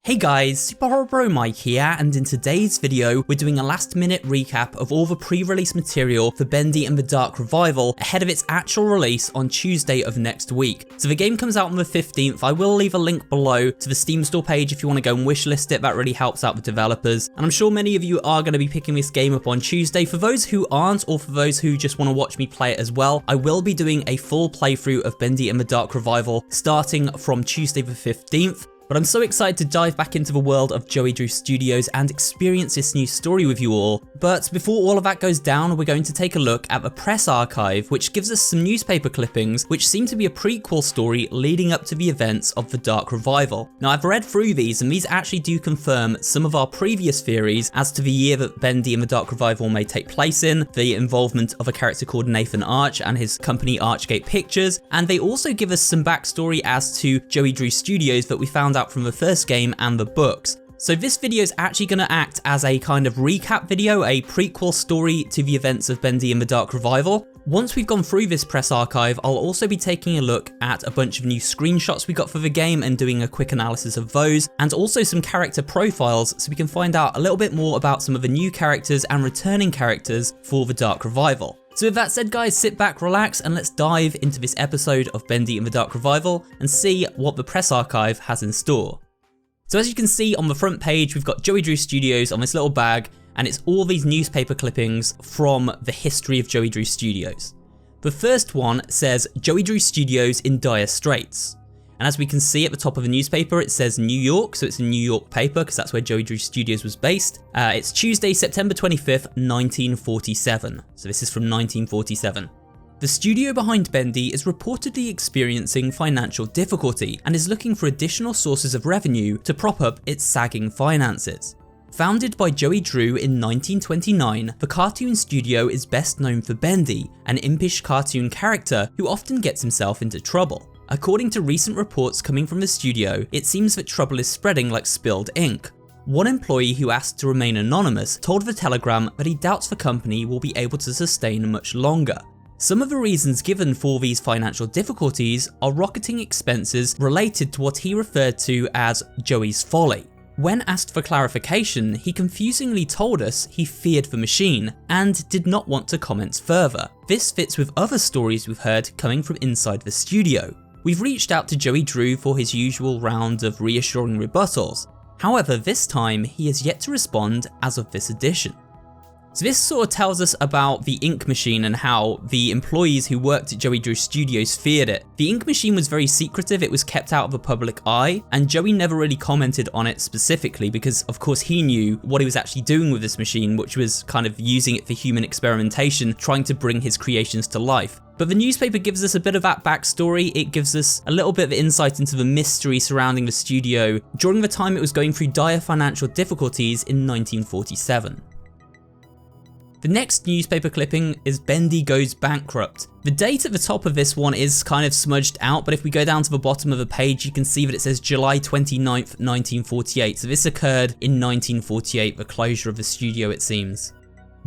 Hey guys, SuperHorrorBro Mike here, and in today's video, we're doing a last minute recap of all the pre-release material for Bendy and the Dark Revival ahead of its actual release on Tuesday of next week. So the game comes out on the 15th, I will leave a link below to the Steam store page if you want to go and wishlist it, that really helps out the developers. And I'm sure many of you are going to be picking this game up on Tuesday. For those who aren't, or for those who just want to watch me play it as well, I will be doing a full playthrough of Bendy and the Dark Revival starting from Tuesday the 15th. But I'm so excited to dive back into the world of Joey Drew Studios and experience this new story with you all. But before all of that goes down, we're going to take a look at the press archive, which gives us some newspaper clippings which seem to be a prequel story leading up to the events of the Dark Revival. Now I've read through these and these actually do confirm some of our previous theories as to the year that Bendy and the Dark Revival may take place in, the involvement of a character called Nathan Arch and his company Archgate Pictures, and they also give us some backstory as to Joey Drew Studios that we found out from the first game and the books. So this video is actually going to act as a kind of recap video, a prequel story to the events of Bendy and the Dark Revival. Once we've gone through this press archive, I'll also be taking a look at a bunch of new screenshots we got for the game and doing a quick analysis of those, and also some character profiles so we can find out a little bit more about some of the new characters and returning characters for the Dark Revival. So with that said guys, sit back, relax, and let's dive into this episode of Bendy and the Dark Revival and see what the press archive has in store. So as you can see on the front page, we've got Joey Drew Studios on this little bag, and it's all these newspaper clippings from the history of Joey Drew Studios. The first one says, Joey Drew Studios in dire straits. And as we can see at the top of the newspaper, it says New York, so it's a New York paper because that's where Joey Drew Studios was based. It's Tuesday, September 25th, 1947. So this is from 1947. The studio behind Bendy is reportedly experiencing financial difficulty and is looking for additional sources of revenue to prop up its sagging finances. Founded by Joey Drew in 1929, the cartoon studio is best known for Bendy, an impish cartoon character who often gets himself into trouble. According to recent reports coming from the studio, it seems that trouble is spreading like spilled ink. One employee who asked to remain anonymous told the Telegram that he doubts the company will be able to sustain much longer. Some of the reasons given for these financial difficulties are rocketing expenses related to what he referred to as Joey's folly. When asked for clarification, he confusingly told us he feared the machine and did not want to comment further. This fits with other stories we've heard coming from inside the studio. We've reached out to Joey Drew for his usual round of reassuring rebuttals. However, this time he has yet to respond as of this edition. So this sort of tells us about the ink machine and how the employees who worked at Joey Drew Studios feared it. The ink machine was very secretive, it was kept out of the public eye, and Joey never really commented on it specifically because of course he knew what he was actually doing with this machine, which was kind of using it for human experimentation, trying to bring his creations to life. But the newspaper gives us a bit of that backstory, it gives us a little bit of insight into the mystery surrounding the studio during the time it was going through dire financial difficulties in 1947. The next newspaper clipping is Bendy goes bankrupt. The date at the top of this one is kind of smudged out, but if we go down to the bottom of the page, you can see that it says July 29th, 1948. So this occurred in 1948, the closure of the studio it seems.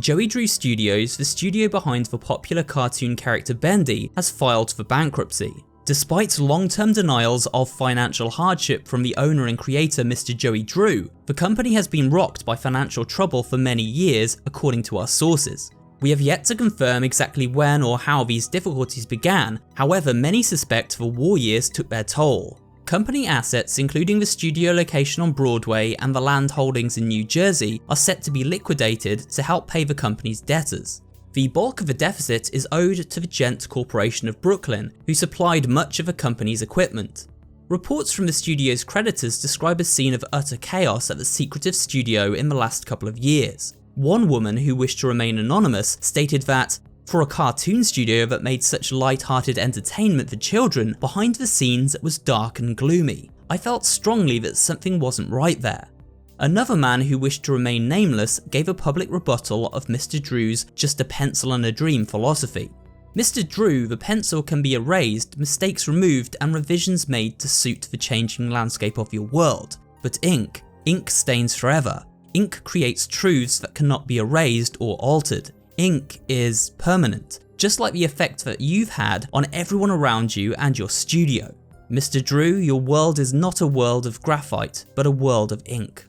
Joey Drew Studios, the studio behind the popular cartoon character Bendy, has filed for bankruptcy. Despite long-term denials of financial hardship from the owner and creator Mr. Joey Drew, the company has been rocked by financial trouble for many years, according to our sources. We have yet to confirm exactly when or how these difficulties began, however many suspect the war years took their toll. Company assets, including the studio location on Broadway and the land holdings in New Jersey, are set to be liquidated to help pay the company's debtors. The bulk of the deficit is owed to the Gent Corporation of Brooklyn, who supplied much of the company's equipment. Reports from the studio's creditors describe a scene of utter chaos at the secretive studio in the last couple of years. One woman who wished to remain anonymous stated that, for a cartoon studio that made such light-hearted entertainment for children, behind the scenes it was dark and gloomy. I felt strongly that something wasn't right there. Another man who wished to remain nameless gave a public rebuttal of Mr. Drew's just a pencil and a dream philosophy. Mr. Drew, the pencil can be erased, mistakes removed and revisions made to suit the changing landscape of your world. But ink stains forever. Ink creates truths that cannot be erased or altered. Ink is permanent, just like the effect that you've had on everyone around you and your studio. Mr. Drew, your world is not a world of graphite, but a world of ink.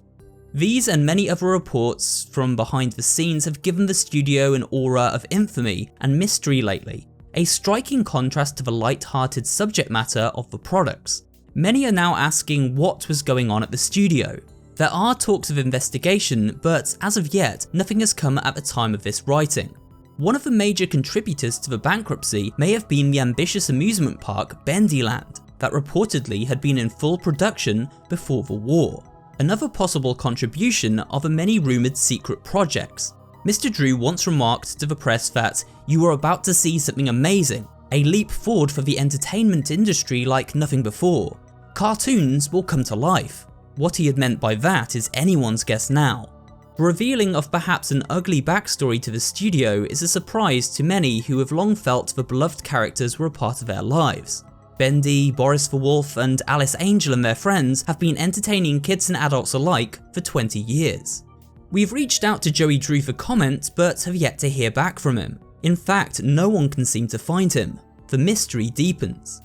These and many other reports from behind the scenes have given the studio an aura of infamy and mystery lately, a striking contrast to the light-hearted subject matter of the products. Many are now asking what was going on at the studio. There are talks of investigation, but as of yet, nothing has come at the time of this writing. One of the major contributors to the bankruptcy may have been the ambitious amusement park Bendyland, that reportedly had been in full production before the war. Another possible contribution are the many rumoured secret projects. Mr. Drew once remarked to the press that "you are about to see something amazing, a leap forward for the entertainment industry like nothing before. Cartoons will come to life." What he had meant by that is anyone's guess now. The revealing of perhaps an ugly backstory to the studio is a surprise to many who have long felt the beloved characters were a part of their lives. Bendy, Boris the Wolf, and Alice Angel and their friends have been entertaining kids and adults alike for 20 years. We've reached out to Joey Drew for comment, but have yet to hear back from him. In fact, no one can seem to find him. The mystery deepens.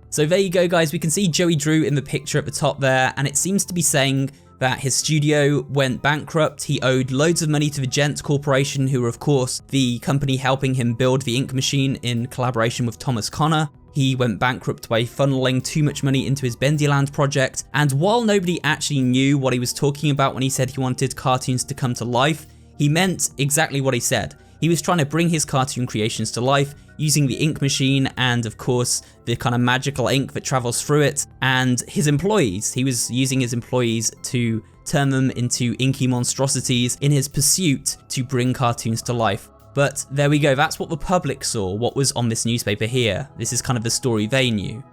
So there you go guys, we can see Joey Drew in the picture at the top there, and it seems to be saying that his studio went bankrupt. He owed loads of money to the Gent Corporation, who were of course the company helping him build the ink machine in collaboration with Thomas Connor. He went bankrupt by funneling too much money into his Bendyland project, and while nobody actually knew what he was talking about when he said he wanted cartoons to come to life, he meant exactly what he said. He was trying to bring his cartoon creations to life using the ink machine and of course the kind of magical ink that travels through it, and his employees. He was using his employees to turn them into inky monstrosities in his pursuit to bring cartoons to life. But there we go, that's what the public saw, what was on this newspaper here. This is kind of the story they knew.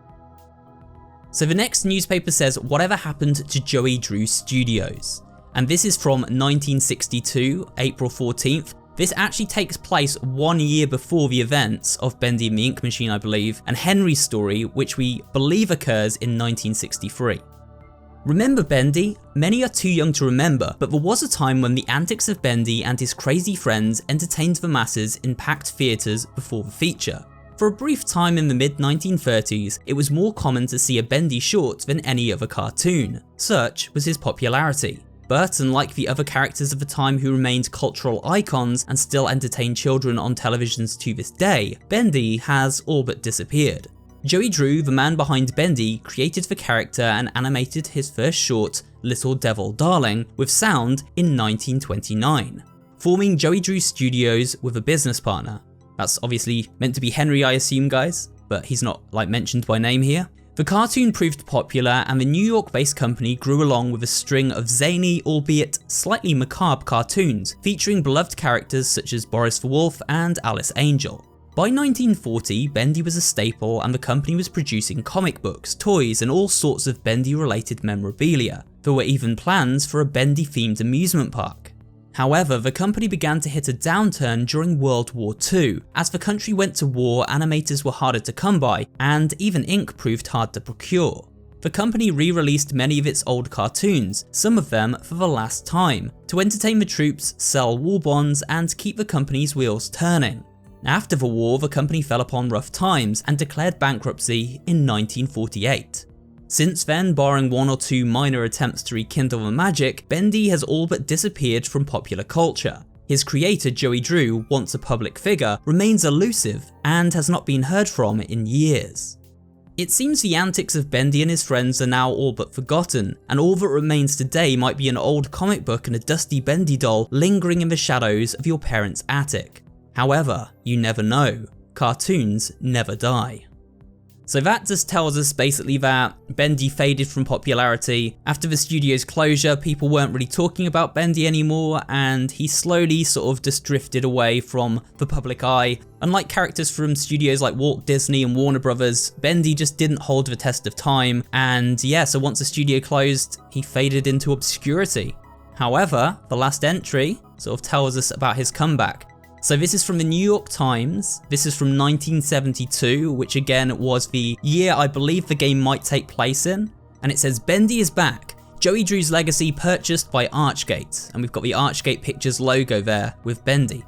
So the next newspaper says, "Whatever happened to Joey Drew Studios?" And this is from 1962, April 14th. This actually takes place 1 year before the events of Bendy and the Ink Machine, I believe, and Henry's story, which we believe occurs in 1963. Remember Bendy? Many are too young to remember, but there was a time when the antics of Bendy and his crazy friends entertained the masses in packed theatres before the feature. For a brief time in the mid-1930s, it was more common to see a Bendy short than any other cartoon. Such was his popularity. But unlike the other characters of the time who remained cultural icons and still entertain children on televisions to this day, Bendy has all but disappeared. Joey Drew, the man behind Bendy, created the character and animated his first short, Little Devil Darling, with sound in 1929, forming Joey Drew Studios with a business partner. That's obviously meant to be Henry, I assume, guys, but he's not mentioned by name here. The cartoon proved popular, and the New York-based company grew along with a string of zany, albeit slightly macabre cartoons, featuring beloved characters such as Boris the Wolf and Alice Angel. By 1940, Bendy was a staple, and the company was producing comic books, toys, and all sorts of Bendy-related memorabilia. There were even plans for a Bendy-themed amusement park. However, the company began to hit a downturn during World War II. As the country went to war, animators were harder to come by, and even ink proved hard to procure. The company re-released many of its old cartoons, some of them for the last time, to entertain the troops, sell war bonds, and keep the company's wheels turning. After the war, the company fell upon rough times and declared bankruptcy in 1948. Since then, barring one or two minor attempts to rekindle the magic, Bendy has all but disappeared from popular culture. His creator, Joey Drew, once a public figure, remains elusive and has not been heard from in years. It seems the antics of Bendy and his friends are now all but forgotten, and all that remains today might be an old comic book and a dusty Bendy doll lingering in the shadows of your parents' attic. However, you never know. Cartoons never die. So that just tells us basically that Bendy faded from popularity. After the studio's closure, people weren't really talking about Bendy anymore, and he slowly sort of just drifted away from the public eye. Unlike characters from studios like Walt Disney and Warner Brothers, Bendy just didn't hold the test of time, and yeah, so once the studio closed, he faded into obscurity. However, the last entry sort of tells us about his comeback. So this is from the New York Times. This is from 1972, which again was the year I believe the game might take place in. And it says, "Bendy is back. Joey Drew's legacy purchased by Archgate." And we've got the Archgate Pictures logo there with Bendy.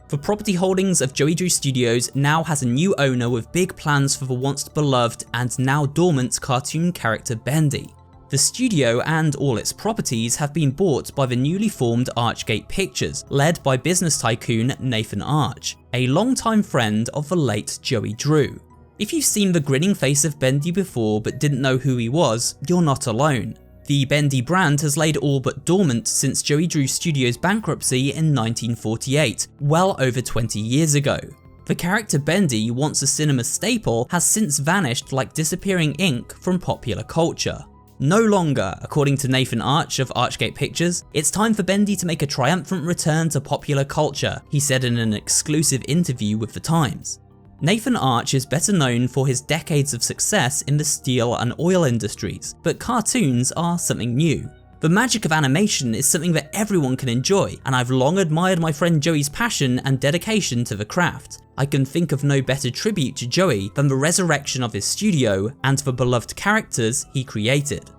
The property holdings of Joey Drew Studios now has a new owner with big plans for the once beloved and now dormant cartoon character Bendy. The studio and all its properties have been bought by the newly formed Archgate Pictures, led by business tycoon Nathan Arch, a longtime friend of the late Joey Drew. If you've seen the grinning face of Bendy before but didn't know who he was, you're not alone. The Bendy brand has laid all but dormant since Joey Drew Studios' bankruptcy in 1948, well over 20 years ago. The character Bendy, once a cinema staple, has since vanished like disappearing ink from popular culture. No longer, according to Nathan Arch of Archgate Pictures, it's time for Bendy to make a triumphant return to popular culture, he said in an exclusive interview with The Times. Nathan Arch is better known for his decades of success in the steel and oil industries, but cartoons are something new. The magic of animation is something that everyone can enjoy, and I've long admired my friend Joey's passion and dedication to the craft. I can think of no better tribute to Joey than the resurrection of his studio and the beloved characters he created.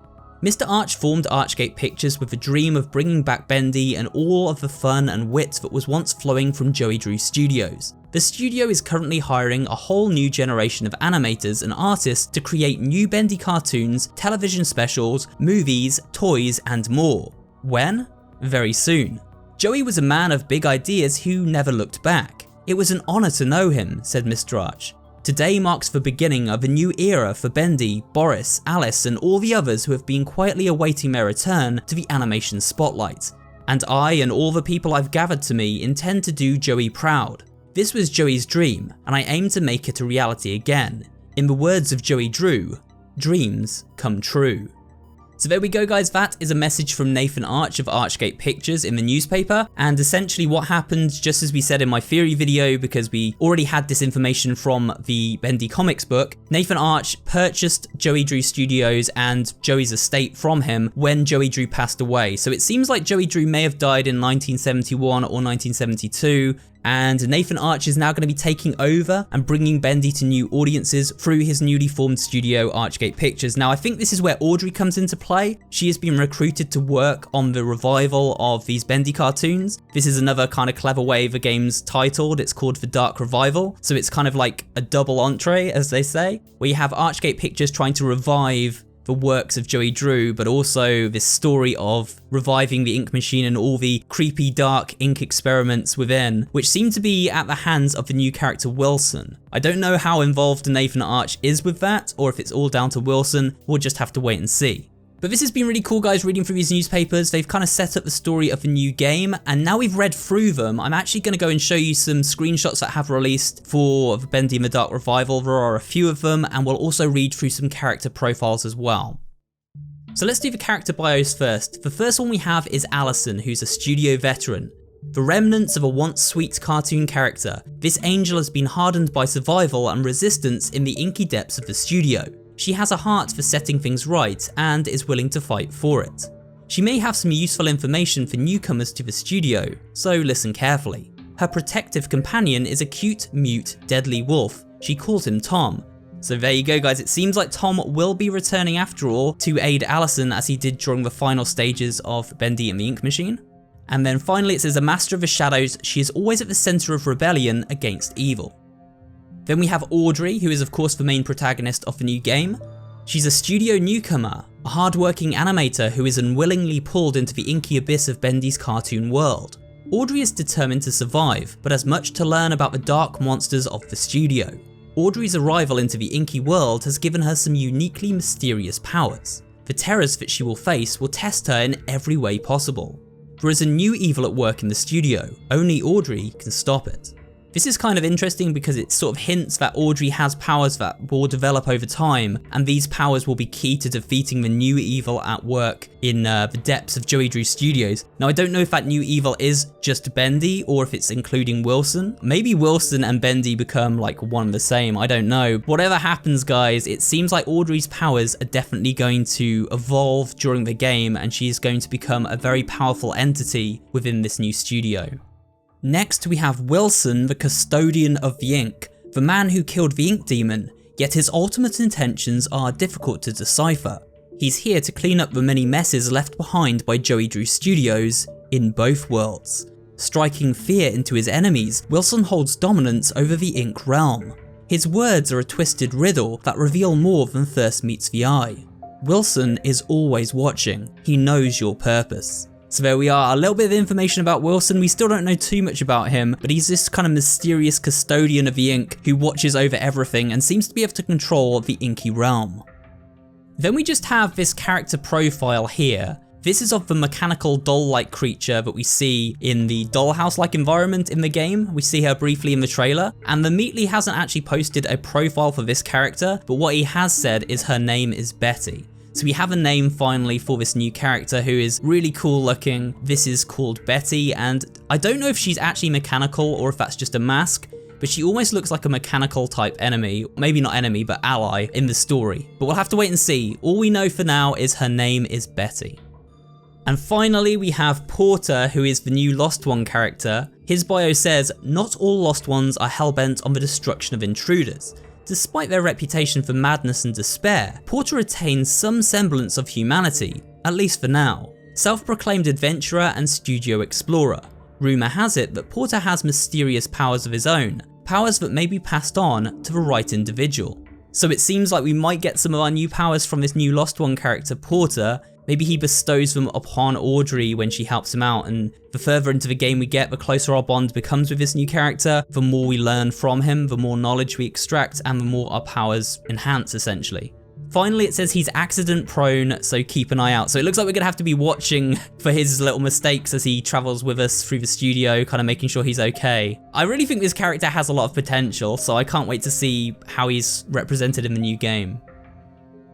Mr. Arch formed Archgate Pictures with the dream of bringing back Bendy and all of the fun and wit that was once flowing from Joey Drew Studios. The studio is currently hiring a whole new generation of animators and artists to create new Bendy cartoons, television specials, movies, toys, and more. When? Very soon. Joey was a man of big ideas who never looked back. It was an honour to know him, said Mr. Arch. Today marks the beginning of a new era for Bendy, Boris, Alice, and all the others who have been quietly awaiting their return to the animation spotlight. And I and all the people I've gathered to me intend to do Joey proud. This was Joey's dream, and I aim to make it a reality again. In the words of Joey Drew, dreams come true. So there we go guys, that is a message from Nathan Arch of Archgate Pictures in the newspaper, and essentially what happened, just as we said in my theory video, because we already had this information from the Bendy comics book, Nathan Arch purchased Joey Drew Studios and Joey's estate from him when Joey Drew passed away. So it seems like Joey Drew may have died in 1971 or 1972, and Nathan Arch is now going to be taking over and bringing Bendy to new audiences through his newly formed studio Archgate Pictures. Now I think this is where Audrey comes into play. She has been recruited to work on the revival of these Bendy cartoons. This is another kind of clever way the game's titled. It's called The Dark Revival, so it's kind of like a double entree, as they say, where you have Archgate Pictures trying to revive the works of Joey Drew, but also this story of reviving the ink machine and all the creepy dark ink experiments within, which seem to be at the hands of the new character Wilson. I don't know how involved Nathan Arch is with that, or if it's all down to Wilson. We'll just have to wait and see. But this has been really cool guys, reading through these newspapers. They've kind of set up the story of the new game, and now we've read through them, I'm actually going to go and show you some screenshots that have released for the Bendy and the Dark Revival. There are a few of them, and we'll also read through some character profiles as well. So let's do the character bios first. The first one we have is Allison, who's a studio veteran. The remnants of a once sweet cartoon character, this angel has been hardened by survival and resistance in the inky depths of the studio. She has a heart for setting things right and is willing to fight for it. She may have some useful information for newcomers to the studio, so listen carefully. Her protective companion is a cute, mute, deadly wolf. She calls him Tom. So there you go guys, it seems like Tom will be returning after all to aid Allison as he did during the final stages of Bendy and the Ink Machine. And then finally it says, a master of the shadows, she is always at the centre of rebellion against evil. Then we have Audrey, who is of course the main protagonist of the new game. She's a studio newcomer, a hard-working animator who is unwillingly pulled into the inky abyss of Bendy's cartoon world. Audrey is determined to survive, but has much to learn about the dark monsters of the studio. Audrey's arrival into the inky world has given her some uniquely mysterious powers. The terrors that she will face will test her in every way possible. There is a new evil at work in the studio, only Audrey can stop it. This is kind of interesting because it sort of hints that Audrey has powers that will develop over time, and these powers will be key to defeating the new evil at work in the depths of Joey Drew Studios. Now I don't know if that new evil is just Bendy or if it's including Wilson. Maybe Wilson and Bendy become like one and the same, I don't know. Whatever happens guys, it seems like Audrey's powers are definitely going to evolve during the game, and she is going to become a very powerful entity within this new studio. Next we have Wilson, the custodian of the ink, the man who killed the ink demon, yet his ultimate intentions are difficult to decipher. He's here to clean up the many messes left behind by Joey Drew Studios in both worlds. striking fear into his enemies, Wilson holds dominance over the ink realm. His words are a twisted riddle that reveal more than first meets the eye. Wilson is always watching. He knows your purpose. So there we are, a little bit of information about Wilson. We still don't know too much about him, but he's this kind of mysterious custodian of the ink who watches over everything and seems to be able to control the inky realm. Then we just have this character profile here. This is of the mechanical doll-like creature that we see in the dollhouse-like environment in the game. We see her briefly in the trailer, and the Meatly hasn't actually posted a profile for this character, but what he has said is her name is Betty. So we have a name finally for this new character who is really cool looking. This is called Betty, and I don't know if she's actually mechanical or if that's just a mask, but she almost looks like a mechanical type enemy, maybe not enemy, but ally in the story. But we'll have to wait and see. All we know for now is her name is Betty. And finally, we have Porter, who is the new Lost One character. His bio says, "Not all Lost Ones are hellbent on the destruction of intruders. Despite their reputation for madness and despair, Porter retains some semblance of humanity, at least for now. Self-proclaimed adventurer and studio explorer. Rumour has it that Porter has mysterious powers of his own, powers that may be passed on to the right individual." So it seems like we might get some of our new powers from this new Lost One character, Porter. Maybe he bestows them upon Audrey when she helps him out, and the further into the game we get, the closer our bond becomes with this new character, the more we learn from him, the more knowledge we extract, and the more our powers enhance, essentially. Finally, it says he's accident prone, so keep an eye out. So it looks like we're gonna have to be watching for his little mistakes as he travels with us through the studio, kind of making sure he's okay. I really think this character has a lot of potential, so I can't wait to see how he's represented in the new game.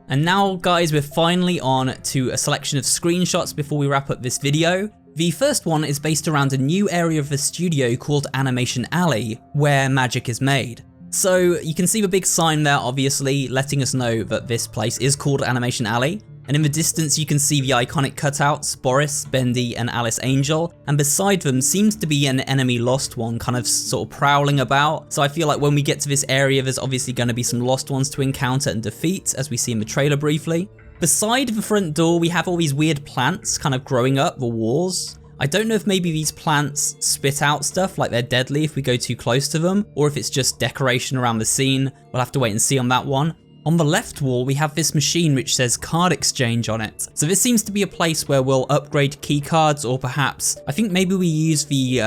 And now guys, we're finally on to a selection of screenshots before we wrap up this video. The first one is based around a new area of the studio called Animation Alley, where magic is made. So you can see the big sign there, obviously, letting us know that this place is called Animation Alley. And in the distance you can see the iconic cutouts, Boris, Bendy and Alice Angel, and beside them seems to be an enemy Lost One kind of sort of prowling about. So I feel like when we get to this area there's obviously going to be some Lost Ones to encounter and defeat, as we see in the trailer briefly. Beside the front door we have all these weird plants kind of growing up the walls. I don't know if maybe these plants spit out stuff, like they're deadly if we go too close to them, or if it's just decoration around the scene. We'll have to wait and see on that one. On the left wall, we have this machine which says card exchange on it. So this seems to be a place where we'll upgrade key cards, or perhaps, I think maybe we use the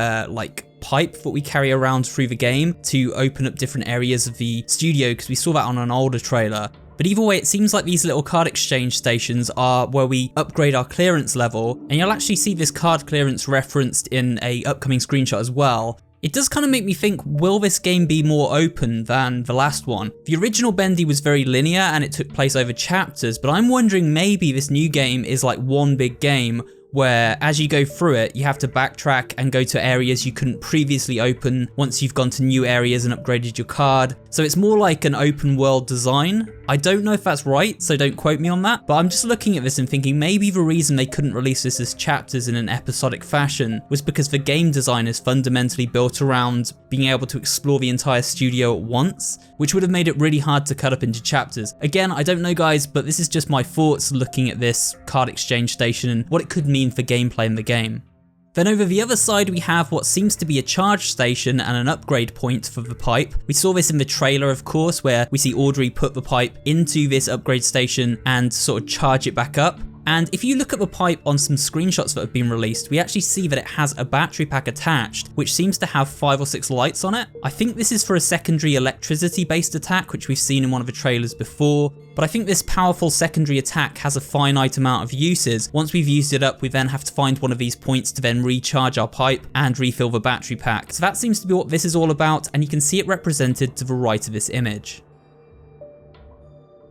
pipe that we carry around through the game to open up different areas of the studio, because we saw that on an older trailer. But either way, it seems like these little card exchange stations are where we upgrade our clearance level, and you'll actually see this card clearance referenced in a upcoming screenshot as well. It does kind of make me think, will this game be more open than the last one? The original Bendy was very linear and it took place over chapters, but I'm wondering maybe this new game is like one big game where as you go through it, you have to backtrack and go to areas you couldn't previously open once you've gone to new areas and upgraded your card. So it's more like an open world design. I don't know if that's right, so don't quote me on that, but I'm just looking at this and thinking maybe the reason they couldn't release this as chapters in an episodic fashion was because the game design is fundamentally built around being able to explore the entire studio at once, which would have made it really hard to cut up into chapters. Again, I don't know guys, but this is just my thoughts looking at this card exchange station and what it could mean for gameplay in the game. Then over the other side we have what seems to be a charge station and an upgrade point for the pipe. We saw this in the trailer of course, where we see Audrey put the pipe into this upgrade station and sort of charge it back up. And if you look at the pipe on some screenshots that have been released, we actually see that it has a battery pack attached, which seems to have 5 or 6 lights on it. I think this is for a secondary electricity based attack, which we've seen in one of the trailers before. But I think this powerful secondary attack has a finite amount of uses. Once we've used it up, we then have to find one of these points to then recharge our pipe and refill the battery pack. So that seems to be what this is all about, and you can see it represented to the right of this image.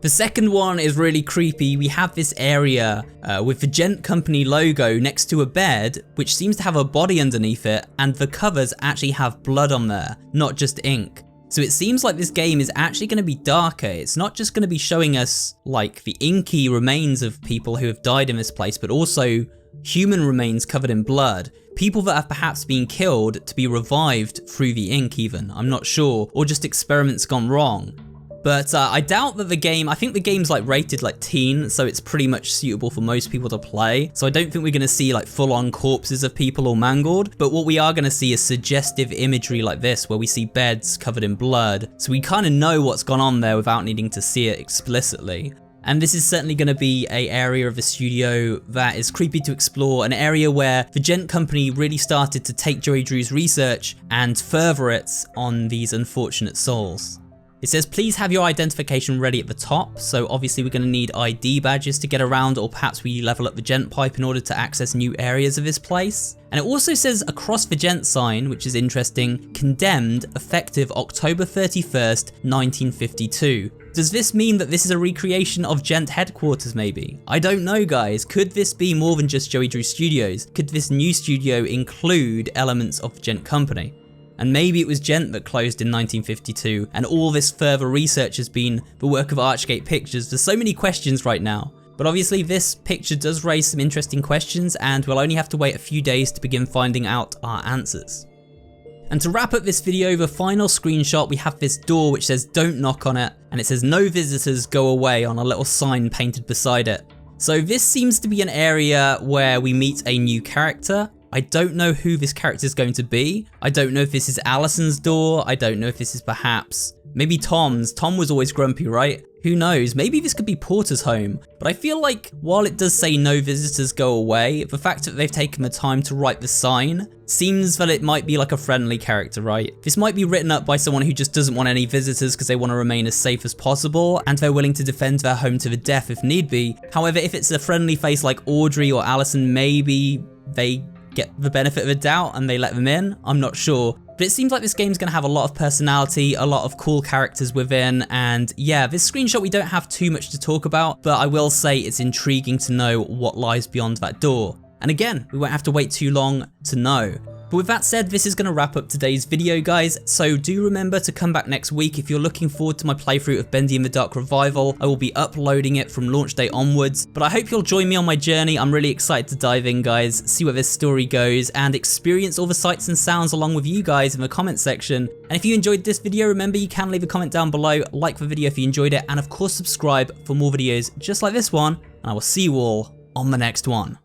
The second one is really creepy. We have this area with the Gent Company logo next to a bed, which seems to have a body underneath it, and the covers actually have blood on there, not just ink. So it seems like this game is actually going to be darker. It's not just going to be showing us like the inky remains of people who have died in this place, but also human remains covered in blood. People that have perhaps been killed to be revived through the ink even, I'm not sure, or just experiments gone wrong. But I doubt that the game, I think the game's like rated like teen, so it's pretty much suitable for most people to play. So I don't think we're gonna see like full-on corpses of people all mangled, but what we are gonna see is suggestive imagery like this, where we see beds covered in blood. So we kind of know what's gone on there without needing to see it explicitly. And this is certainly going to be an area of the studio that is creepy to explore, an area where the Gent Company really started to take Joey Drew's research and further it on these unfortunate souls. It says, please have your identification ready at the top, so obviously we're going to need ID badges to get around, or perhaps we level up the Gent pipe in order to access new areas of this place. And it also says across the Gent sign, which is interesting, condemned, effective October 31st, 1952. Does this mean that this is a recreation of Gent headquarters maybe? I don't know guys, could this be more than just Joey Drew Studios? Could this new studio include elements of Gent Company? And maybe it was Gent that closed in 1952, and all this further research has been the work of Archgate Pictures. There's so many questions right now. But obviously this picture does raise some interesting questions, and we'll only have to wait a few days to begin finding out our answers. And to wrap up this video, the final screenshot, we have this door which says don't knock on it, and it says no visitors, go away on a little sign painted beside it. So this seems to be an area where we meet a new character. I don't know who this character is going to be. I don't know if this is Allison's door. I don't know if this is perhaps maybe Tom's. Tom was always grumpy, right? Who knows? Maybe this could be Porter's home. But I feel like while it does say no visitors go away, the fact that they've taken the time to write the sign seems that it might be like a friendly character, right? This might be written up by someone who just doesn't want any visitors because they want to remain as safe as possible, and they're willing to defend their home to the death if need be. However, if it's a friendly face like Audrey or Allison, maybe they get the benefit of the doubt and they let them in. I'm not sure. But it seems like this game's gonna have a lot of personality, a lot of cool characters within, and yeah, this screenshot we don't have too much to talk about, but I will say it's intriguing to know what lies beyond that door. And again, we won't have to wait too long to know. But with that said, this is going to wrap up today's video, guys, so do remember to come back next week if you're looking forward to my playthrough of Bendy and the Dark Revival. I will be uploading it from launch day onwards, but I hope you'll join me on my journey. I'm really excited to dive in, guys, see where this story goes, and experience all the sights and sounds along with you guys in the comment section. And if you enjoyed this video, remember you can leave a comment down below, like the video if you enjoyed it, and of course subscribe for more videos just like this one, and I will see you all on the next one.